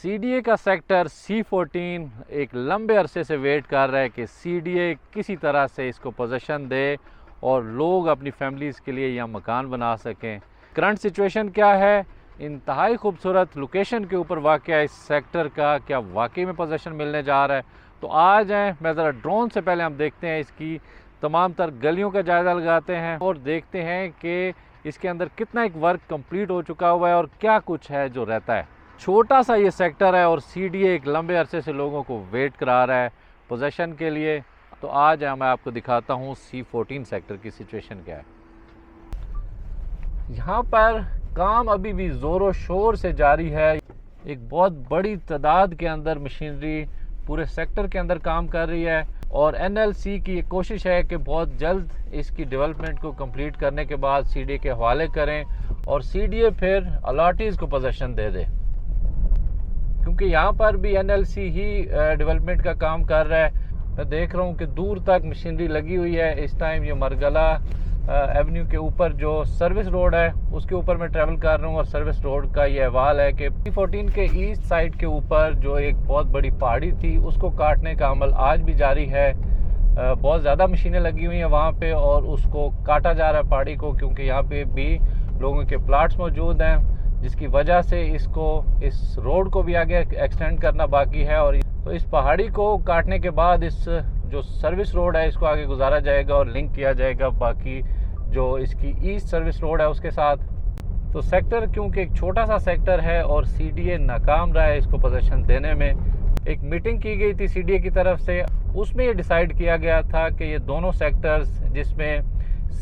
CDA का sector C14 एक लंबे अरसे से वेट कर रहा है कि सीडीए किसी तरह से इसको पोजीशन दे और लोग अपनी फैमिलीज़ के लिए यहाँ मकान बना सकें। करंट सिचुएशन क्या है, इंतहाई खूबसूरत लोकेशन के ऊपर वाक़या इस सेक्टर का क्या वाकई में पोजीशन मिलने जा रहा है। तो आज हैं, मैं ज़रा ड्रोन से पहले हम देखते हैं इसकी तमाम तर गलियों का जायज़ा लगाते हैं और देखते हैं कि इसके अंदर कितना एक वर्क कंप्लीट हो चुका हुआ है और क्या कुछ है जो रहता है। छोटा सा ये सेक्टर है और सीडीए एक लंबे अरसे से लोगों को वेट करा रहा है पोजीशन के लिए। तो आज मैं आपको दिखाता हूँ C14 सेक्टर की सिचुएशन क्या है। यहाँ पर काम अभी भी ज़ोरों शोर से जारी है। एक बहुत बड़ी तादाद के अंदर मशीनरी पूरे सेक्टर के अंदर काम कर रही है और NLC की एक कोशिश है कि बहुत जल्द इसकी डेवलपमेंट को कंप्लीट करने के बाद सीडीए के हवाले करें और सीडीए फिर अलॉटीज़ को पोजीशन दे दे, क्योंकि यहाँ पर भी NLC ही डेवलपमेंट का काम कर रहा है। मैं देख रहा हूँ कि दूर तक मशीनरी लगी हुई है। इस टाइम ये मरगला एवेन्यू के ऊपर जो सर्विस रोड है उसके ऊपर मैं ट्रैवल कर रहा हूँ और सर्विस रोड का ये अहवाल है कि C14 के ईस्ट साइड के ऊपर जो एक बहुत बड़ी पहाड़ी थी उसको काटने का अमल आज भी जारी है। बहुत ज़्यादा मशीनें लगी हुई हैं वहाँ पे और उसको काटा जा रहा है पहाड़ी को, क्योंकि यहाँ पे भी लोगों के प्लाट्स मौजूद हैं, जिसकी वजह से इस रोड को भी आगे एक्सटेंड करना बाकी है। और तो इस पहाड़ी को काटने के बाद इस जो सर्विस रोड है इसको आगे गुजारा जाएगा और लिंक किया जाएगा बाकी जो इसकी ईस्ट सर्विस रोड है उसके साथ। तो सेक्टर क्योंकि एक छोटा सा सेक्टर है और सीडीए नाकाम रहा है इसको पोजीशन देने में, एक मीटिंग की गई थी सीडीए की तरफ से, उसमें ये डिसाइड किया गया था कि ये दोनों सेक्टर्स जिसमें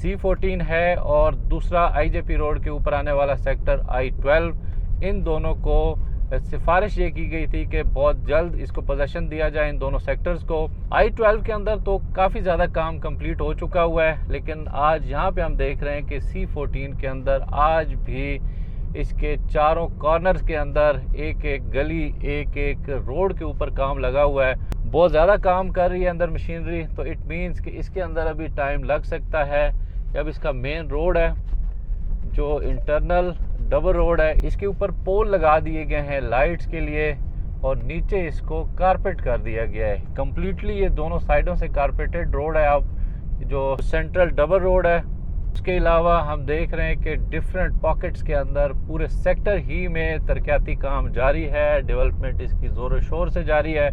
C14 है और दूसरा IJP रोड के ऊपर आने वाला सेक्टर I12, इन दोनों को सिफारिश ये की गई थी कि बहुत जल्द इसको पोजीशन दिया जाए इन दोनों सेक्टर्स को। I12 के अंदर तो काफ़ी ज़्यादा काम कंप्लीट हो चुका हुआ है, लेकिन आज यहाँ पे हम देख रहे हैं कि C14 के अंदर आज भी इसके चारों कॉर्नर्स के अंदर एक एक गली एक एक रोड के ऊपर काम लगा हुआ है। बहुत ज़्यादा काम कर रही है अंदर मशीनरी, तो इट मीन्स कि इसके अंदर अभी टाइम लग सकता है। अब इसका मेन रोड है जो इंटरनल डबल रोड है, इसके ऊपर पोल लगा दिए गए हैं लाइट्स के लिए और नीचे इसको कारपेट कर दिया गया है कम्प्लीटली। ये दोनों साइडों से कारपेटेड रोड है अब जो सेंट्रल डबल रोड है। उसके अलावा हम देख रहे हैं कि डिफरेंट पॉकेट्स के अंदर पूरे सेक्टर ही में तरक्याती काम जारी है, डेवलपमेंट इसकी ज़ोर शोर से जारी है।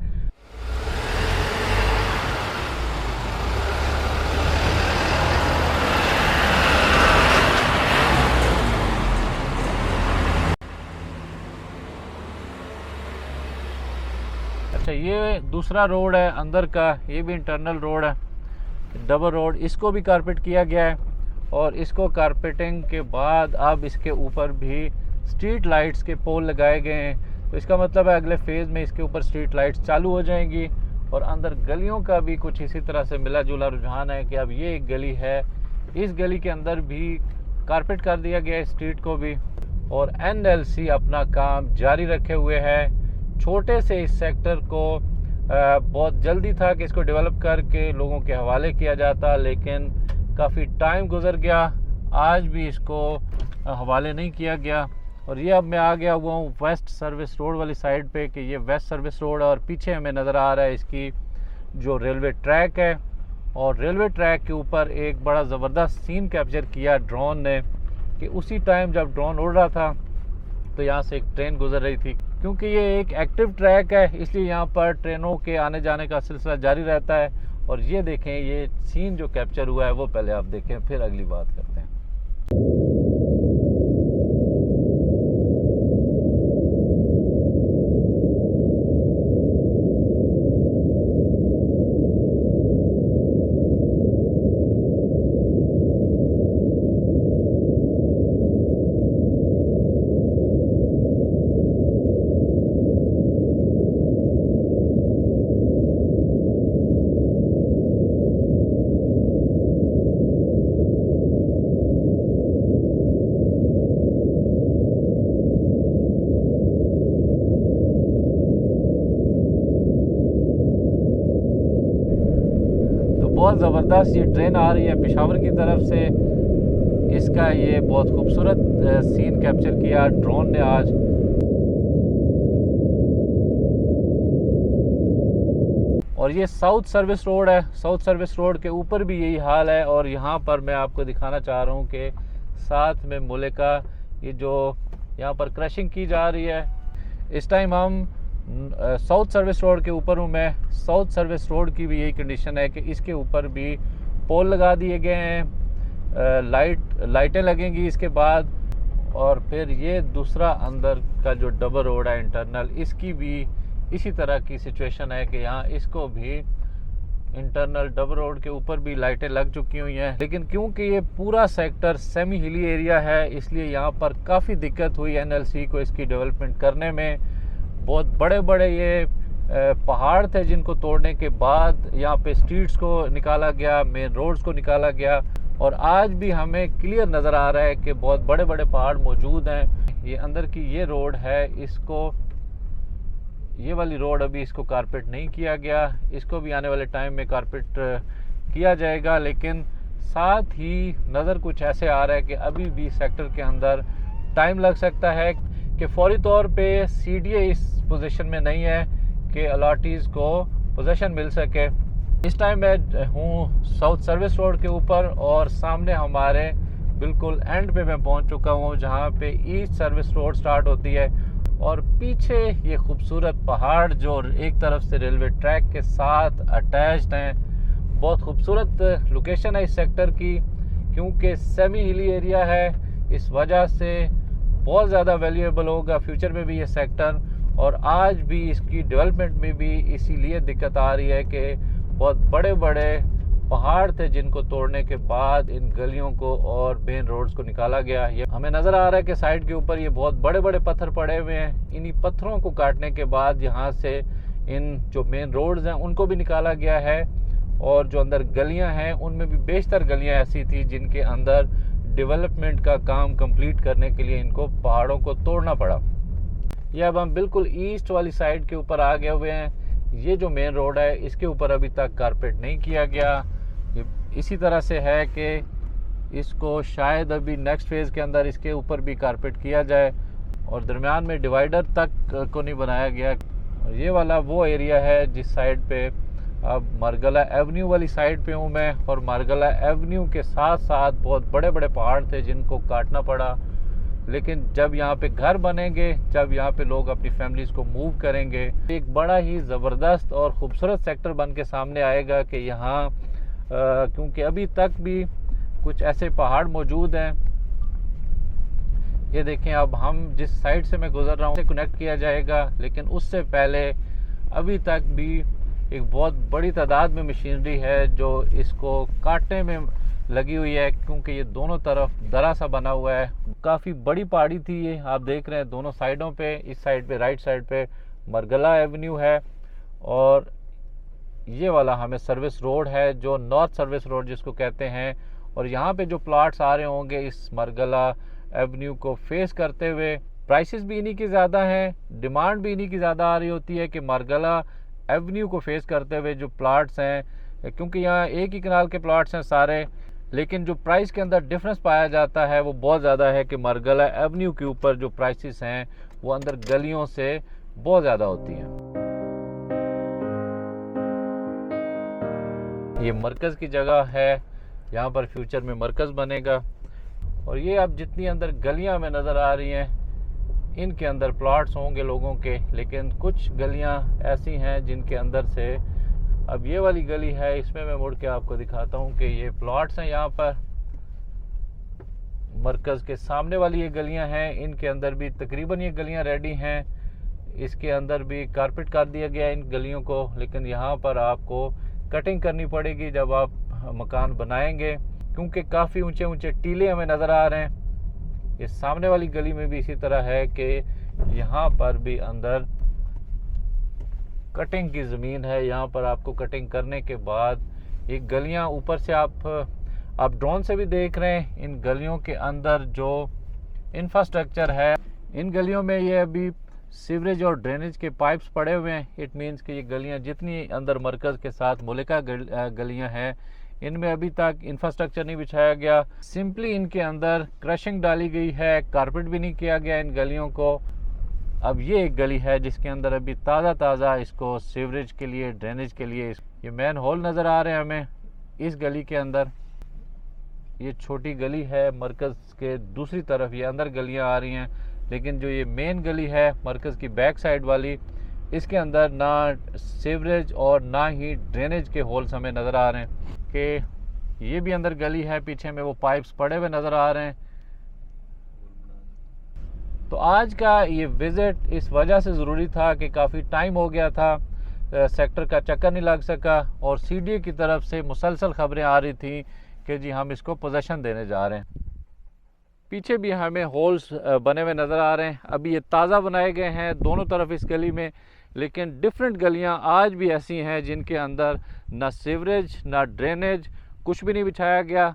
अच्छा, ये दूसरा रोड है अंदर का, ये भी इंटरनल रोड है डबल रोड, इसको भी कारपेट किया गया है और इसको कारपेटिंग के बाद अब इसके ऊपर भी स्ट्रीट लाइट्स के पोल लगाए गए हैं। तो इसका मतलब है अगले फेज़ में इसके ऊपर स्ट्रीट लाइट्स चालू हो जाएंगी। और अंदर गलियों का भी कुछ इसी तरह से मिला जुला रुझान है कि अब ये एक गली है, इस गली के अंदर भी कारपेट कर दिया गया है स्ट्रीट को भी। और NLC अपना काम जारी रखे हुए है। छोटे से इस सेक्टर को बहुत जल्दी था कि इसको डेवलप करके लोगों के हवाले किया जाता, लेकिन काफ़ी टाइम गुजर गया, आज भी इसको हवाले नहीं किया गया। और ये अब मैं आ गया हुआ हूँ वेस्ट सर्विस रोड वाली साइड पे कि ये वेस्ट सर्विस रोड है और पीछे हमें नज़र आ रहा है इसकी जो रेलवे ट्रैक है। और रेलवे ट्रैक के ऊपर एक बड़ा ज़बरदस्त सीन कैप्चर किया ड्रोन ने कि उसी टाइम जब ड्रोन उड़ रहा था तो यहाँ से एक ट्रेन गुजर रही थी। क्योंकि ये एक एक्टिव ट्रैक है इसलिए यहाँ पर ट्रेनों के आने जाने का सिलसिला जारी रहता है। और ये देखें, ये सीन जो कैप्चर हुआ है वो पहले आप देखें, फिर अगली बात करते हैं। बहुत ज़बरदस्त ये ट्रेन आ रही है पेशावर की तरफ से। इसका ये बहुत खूबसूरत सीन कैप्चर किया ड्रोन ने आज। और ये साउथ सर्विस रोड है। साउथ सर्विस रोड के ऊपर भी यही हाल है। और यहाँ पर मैं आपको दिखाना चाह रहा हूँ कि साथ में मुलेका ये जो यहाँ पर क्रशिंग की जा रही है। इस टाइम हम साउथ सर्विस रोड के ऊपर हूँ मैं। साउथ सर्विस रोड की भी यही कंडीशन है कि इसके ऊपर भी पोल लगा दिए गए हैं, लाइटें लगेंगी इसके बाद। और फिर ये दूसरा अंदर का जो डबल रोड है इंटरनल, इसकी भी इसी तरह की सिचुएशन है कि यहाँ इसको भी इंटरनल डबल रोड के ऊपर भी लाइटें लग चुकी हुई हैं। लेकिन क्योंकि ये पूरा सेक्टर सेमी हिली एरिया है, इसलिए यहाँ पर काफ़ी दिक्कत हुई एनएलसी को इसकी डेवलपमेंट करने में। बहुत बड़े बड़े ये पहाड़ थे जिनको तोड़ने के बाद यहाँ पे स्ट्रीट्स को निकाला गया, मेन रोड्स को निकाला गया। और आज भी हमें क्लियर नज़र आ रहा है कि बहुत बड़े बड़े पहाड़ मौजूद हैं। ये अंदर की ये रोड है, इसको ये वाली रोड अभी इसको कारपेट नहीं किया गया, इसको भी आने वाले टाइम में कारपेट किया जाएगा। लेकिन साथ ही नज़र कुछ ऐसे आ रहा है कि अभी भी सेक्टर के अंदर टाइम लग सकता है कि फौरी तौर पे सीडीए इस पोजीशन में नहीं है कि अलॉटीज़ को पोजीशन मिल सके। इस टाइम मैं हूँ साउथ सर्विस रोड के ऊपर और सामने हमारे बिल्कुल एंड पे मैं पहुँच चुका हूँ जहाँ पे ईस्ट सर्विस रोड स्टार्ट होती है। और पीछे ये खूबसूरत पहाड़ जो एक तरफ से रेलवे ट्रैक के साथ अटैच्ड हैं। बहुत खूबसूरत लोकेशन है इस सेक्टर की, क्योंकि सेमी हिली एरिया है, इस वजह से बहुत ज़्यादा वैल्यूएबल होगा फ्यूचर में भी ये सेक्टर। और आज भी इसकी डेवलपमेंट में भी इसीलिए दिक्कत आ रही है कि बहुत बड़े बड़े पहाड़ थे जिनको तोड़ने के बाद इन गलियों को और मेन रोड्स को निकाला गया। ये हमें नज़र आ रहा है कि साइड के ऊपर ये बहुत बड़े बड़े पत्थर पड़े हुए हैं। इन्हीं पत्थरों को काटने के बाद यहाँ से इन जो मेन रोड्स हैं उनको भी निकाला गया है। और जो अंदर गलियाँ हैं उनमें भी बेशतर गलियाँ ऐसी थी जिनके अंदर डेवलपमेंट का काम कंप्लीट करने के लिए इनको पहाड़ों को तोड़ना पड़ा। ये अब हम बिल्कुल ईस्ट वाली साइड के ऊपर आ गए हुए हैं। ये जो मेन रोड है इसके ऊपर अभी तक कारपेट नहीं किया गया। ये इसी तरह से है कि इसको शायद अभी नेक्स्ट फेज़ के अंदर इसके ऊपर भी कारपेट किया जाए। और दरमियान में डिवाइडर तक को नहीं बनाया गया। और ये वाला वो एरिया है जिस साइड पे अब मारगला एवेन्यू वाली साइड पे हूँ मैं। और मारगला एवेन्यू के साथ साथ बहुत बड़े बड़े पहाड़ थे जिनको काटना पड़ा। लेकिन जब यहाँ पे घर बनेंगे, जब यहाँ पे लोग अपनी फैमिलीज़ को मूव करेंगे, एक बड़ा ही ज़बरदस्त और ख़ूबसूरत सेक्टर बन के सामने आएगा कि यहाँ क्योंकि अभी तक भी कुछ ऐसे पहाड़ मौजूद हैं। ये देखें, अब हम जिस साइड से मैं गुजर रहा हूँ उसे कनेक्ट किया जाएगा, लेकिन उससे पहले अभी तक भी एक बहुत बड़ी तादाद में मशीनरी है जो इसको काटने में लगी हुई है, क्योंकि ये दोनों तरफ दरा सा बना हुआ है। काफ़ी बड़ी पहाड़ी थी ये, आप देख रहे हैं दोनों साइडों पे। इस साइड पे राइट साइड पे मारगला एवेन्यू है और ये वाला हमें सर्विस रोड है जो नॉर्थ सर्विस रोड जिसको कहते हैं। और यहाँ पे जो प्लाट्स आ रहे होंगे इस मारगला एवेन्यू को फेस करते हुए, प्राइसेस भी इन्हीं की ज़्यादा हैं, डिमांड भी इन्हीं की ज़्यादा आ रही होती है कि मारगला एवेन्यू को फेस करते हुए जो प्लाट्स हैं, क्योंकि यहाँ एक ही कनाल के प्लाट्स हैं सारे, लेकिन जो प्राइस के अंदर डिफरेंस पाया जाता है वो बहुत ज़्यादा है कि मारगला एवेन्यू के ऊपर जो प्राइसेस हैं वो अंदर गलियों से बहुत ज़्यादा होती हैं। ये मरकज़ की जगह है, यहाँ पर फ्यूचर में मरकज़ बनेगा। और ये अब जितनी अंदर गलियाँ में नज़र आ रही हैं इनके अंदर प्लॉट्स होंगे लोगों के, लेकिन कुछ गलियाँ ऐसी हैं जिनके अंदर से, अब ये वाली गली है, इसमें मैं मुड़ के आपको दिखाता हूँ कि ये प्लॉट्स हैं। यहाँ पर मरकज़ के सामने वाली ये गलियाँ हैं, इनके अंदर भी तकरीबन ये गलियाँ रेडी हैं। इसके अंदर भी कारपेट कर दिया गया है इन गलियों को, लेकिन यहाँ पर आपको कटिंग करनी पड़ेगी जब आप मकान बनाएंगे, क्योंकि काफ़ी ऊंचे ऊंचे टीले हमें नज़र आ रहे हैं। इस सामने वाली गली में भी इसी तरह है कि यहाँ पर भी अंदर कटिंग की ज़मीन है। यहाँ पर आपको कटिंग करने के बाद ये गलियाँ ऊपर से आप ड्रोन से भी देख रहे हैं, इन गलियों के अंदर जो इंफ्रास्ट्रक्चर है, इन गलियों में ये अभी सीवरेज और ड्रेनेज के पाइप्स पड़े हुए हैं। इट मीन्स कि ये गलियाँ जितनी अंदर मरकज़ के साथ मुल्का गलियाँ हैं, इनमें अभी तक इंफ्रास्ट्रक्चर नहीं बिछाया गया, सिंपली इनके अंदर क्रशिंग डाली गई है, कारपेट भी नहीं किया गया इन गलियों को। अब ये एक गली है जिसके अंदर अभी ताज़ा इसको सीवरेज के लिए, ड्रेनेज के लिए ये मेन होल नज़र आ रहे हैं हमें इस गली के अंदर। ये छोटी गली है मरकज़ के दूसरी तरफ, ये अंदर गलियां आ रही हैं, लेकिन जो ये मेन गली है मरकज़ की बैक साइड वाली, इसके अंदर ना सीवरेज और ना ही ड्रेनेज के होल्स हमें नज़र आ रहे हैं। कि ये भी अंदर गली है, पीछे में वो पाइप्स पड़े हुए नज़र आ रहे हैं। तो आज का ये विज़िट इस वजह से ज़रूरी था कि काफ़ी टाइम हो गया था, सेक्टर का चक्कर नहीं लग सका, और सीडीए की तरफ से मुसलसल खबरें आ रही थी कि जी हम इसको पोजीशन देने जा रहे हैं। पीछे भी हमें होल्स बने हुए नज़र आ रहे हैं। अभी ये ताज़ा बनाए गए हैं दोनों तरफ इस गली में, लेकिन डिफरेंट गलियां आज भी ऐसी हैं जिनके अंदर ना सीवरेज ना ड्रेनेज, कुछ भी नहीं बिछाया गया।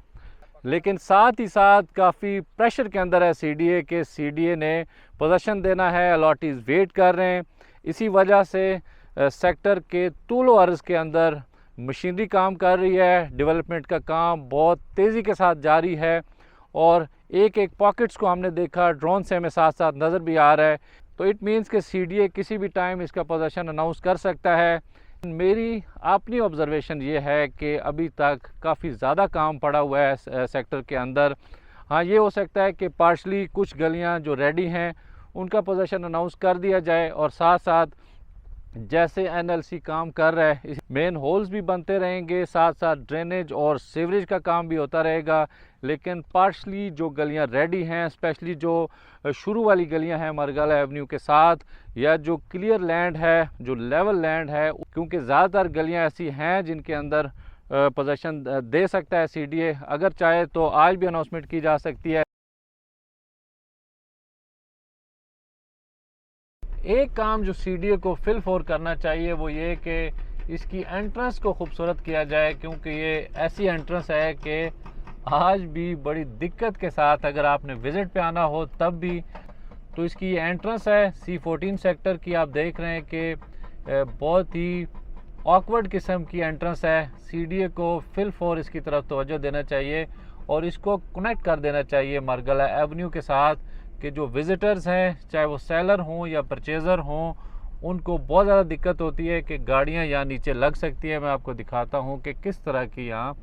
लेकिन साथ ही साथ काफ़ी प्रेशर के अंदर है सीडीए के, सीडीए ने पोजीशन देना है, अलॉटीज़ वेट कर रहे हैं। इसी वजह से सेक्टर के तूल व अर्ज़ के अंदर मशीनरी काम कर रही है, डेवलपमेंट का काम बहुत तेज़ी के साथ जारी है, और एक एक पॉकेट्स को हमने देखा, ड्रोन से हमें साथ साथ नज़र भी आ रहा है। तो इट मीन्स कि सीडीए किसी भी टाइम इसका पोजीशन अनाउंस कर सकता है। मेरी अपनी ऑब्जर्वेशन ये है कि अभी तक काफ़ी ज़्यादा काम पड़ा हुआ है सेक्टर के अंदर। हाँ, ये हो सकता है कि पार्शली कुछ गलियां जो रेडी हैं उनका पोजीशन अनाउंस कर दिया जाए, और साथ साथ जैसे एनएलसी काम कर रहा है मेन होल्स भी बनते रहेंगे, साथ साथ ड्रेनेज और सीवरेज का काम भी होता रहेगा। लेकिन पार्शली जो गलियां रेडी हैं, स्पेशली जो शुरू वाली गलियां हैं मरगला एवेन्यू के साथ, या जो क्लियर लैंड है, जो लेवल लैंड है, क्योंकि ज़्यादातर गलियां ऐसी हैं जिनके अंदर पोजीशन दे सकता है सीडीए। अगर चाहे तो आज भी अनाउंसमेंट की जा सकती है। एक काम जो सीडीए को फिल फोर करना चाहिए वो ये कि इसकी एंट्रेंस को खूबसूरत किया जाए, क्योंकि ये ऐसी एंट्रेंस है कि आज भी बड़ी दिक्कत के साथ अगर आपने विज़िट पे आना हो तब भी, तो इसकी ये एंट्रेंस है C14 सेक्टर की, आप देख रहे हैं कि बहुत ही ऑकवर्ड किस्म की एंट्रेंस है। सीडीए को फिल फोर इसकी तरफ तवज्जो देना चाहिए और इसको कनेक्ट कर देना चाहिए मरगला एवेन्यू के साथ, कि जो विज़िटर्स हैं, चाहे वो सेलर हों या परचेज़र हों, उनको बहुत ज़्यादा दिक्कत होती है कि गाड़ियां यहाँ नीचे लग सकती है। मैं आपको दिखाता हूँ कि किस तरह की यहाँ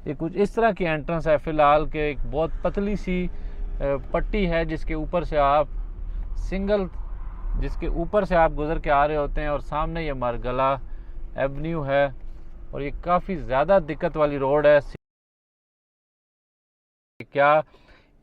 ये कुछ इस तरह की एंट्रेंस है फ़िलहाल, के एक बहुत पतली सी पट्टी है जिसके ऊपर से आप गुज़र के आ रहे होते हैं, और सामने ये मरगला एवेन्यू है, और ये काफ़ी ज़्यादा दिक्कत वाली रोड है। क्या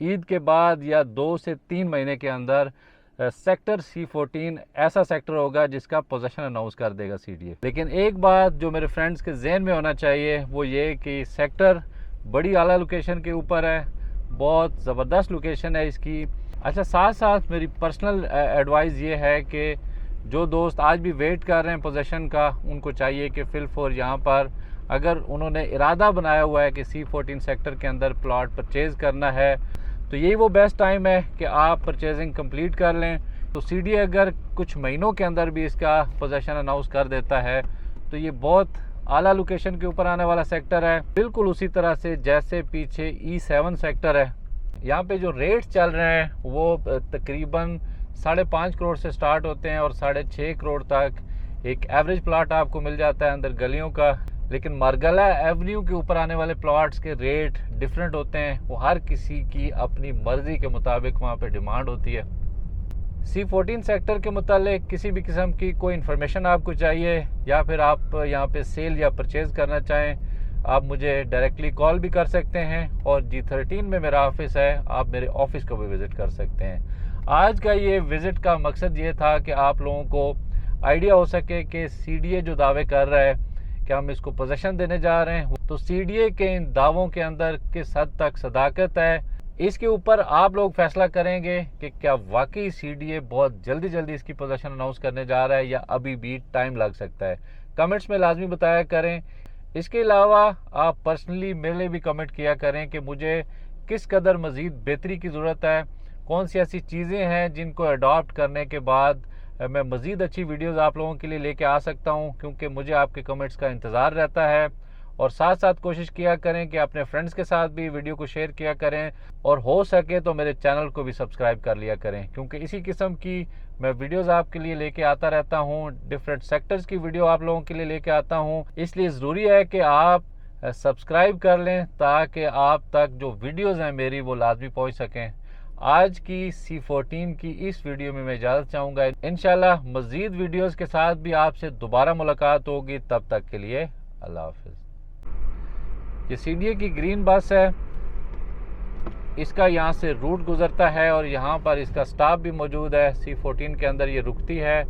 ईद के बाद या 2 से 3 महीने के अंदर सेक्टर C14 ऐसा सेक्टर होगा जिसका पोजीशन अनाउंस कर देगा सीडीए। लेकिन एक बात जो मेरे फ्रेंड्स के जहन में होना चाहिए वो ये कि सेक्टर बड़ी आला लोकेशन के ऊपर है, बहुत ज़बरदस्त लोकेशन है इसकी। अच्छा, साथ साथ मेरी पर्सनल एडवाइस ये है कि जो दोस्त आज भी वेट कर रहे हैं पोजीशन का, उनको चाहिए कि फिल फोर यहाँ पर अगर उन्होंने इरादा बनाया हुआ है कि C14 सेक्टर के अंदर प्लॉट परचेज़ करना है, तो यही वो बेस्ट टाइम है कि आप परचेजिंग कंप्लीट कर लें। तो सीडीए अगर कुछ महीनों के अंदर भी इसका पोजीशन अनाउंस कर देता है तो ये बहुत आला लोकेशन के ऊपर आने वाला सेक्टर है, बिल्कुल उसी तरह से जैसे पीछे E7 सेक्टर है। यहाँ पे जो रेट्स चल रहे हैं वो तकरीबन 5.5 करोड़ से स्टार्ट होते हैं और 6.5 करोड़ तक एक एवरेज प्लॉट आपको मिल जाता है अंदर गलियों का। लेकिन मरगला एवेन्यू के ऊपर आने वाले प्लॉट्स के रेट डिफरेंट होते हैं, वो हर किसी की अपनी मर्ज़ी के मुताबिक वहाँ पे डिमांड होती है। C14 सेक्टर के मुतालिक किसी भी किस्म की कोई इन्फॉर्मेशन आपको चाहिए या फिर आप यहाँ पे सेल या परचेज़ करना चाहें, आप मुझे डायरेक्टली कॉल भी कर सकते हैं, और G13 में मेरा ऑफिस है, आप मेरे ऑफिस को भी विज़िट कर सकते हैं। आज का ये विज़िट का मकसद ये था कि आप लोगों को आइडिया हो सके कि सीडीए जो दावे कर रहा है कि हम इसको पोजीशन देने जा रहे हैं, तो सीडीए के इन दावों के अंदर किस हद तक सदाकत है, इसके ऊपर आप लोग फैसला करेंगे कि क्या वाकई सीडीए बहुत जल्दी इसकी पोजीशन अनाउंस करने जा रहा है या अभी भी टाइम लग सकता है। कमेंट्स में लाजमी बताया करें। इसके अलावा आप पर्सनली मेरे लिए भी कमेंट किया करें कि मुझे किस कदर मज़ीद बेहतरी की ज़रूरत है, कौन सी ऐसी चीज़ें हैं जिनको अडॉप्ट करने के बाद मैं मज़ीद अच्छी वीडियोस आप लोगों के लिए लेके आ सकता हूं, क्योंकि मुझे आपके कमेंट्स का इंतज़ार रहता है। और साथ साथ कोशिश किया करें कि अपने फ्रेंड्स के साथ भी वीडियो को शेयर किया करें, और हो सके तो मेरे चैनल को भी सब्सक्राइब कर लिया करें, क्योंकि इसी किस्म की मैं वीडियोस आपके लिए लेके आता रहता हूँ। डिफरेंट सेक्टर्स की वीडियो आप लोगों के लिए लेके आता हूँ, इसलिए ज़रूरी है कि आप सब्सक्राइब कर लें ताकि आप तक जो वीडियोस हैं मेरी वो लाजमी पहुँच सकें। आज की C14 की इस वीडियो में मैं इजाज़त चाहूँगा। इंशाल्लाह मज़ीद वीडियोस के साथ भी आपसे दोबारा मुलाकात होगी, तब तक के लिए अल्लाह हाफिज़। ये CDA की ग्रीन बस है, इसका यहाँ से रूट गुजरता है और यहाँ पर इसका स्टाफ भी मौजूद है। C14 के अंदर ये रुकती है